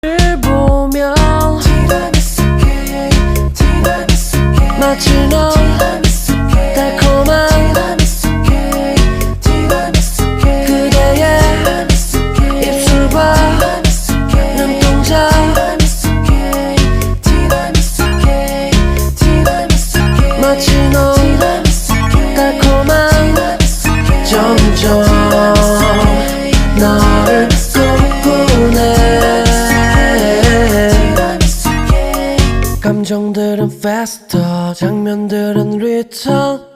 보면 마치 넌 달콤한 그대의 입술과 눈동자 마치 넌 달콤한 점점 너를 꿈꾸네 감정들은 faster 장면들은 return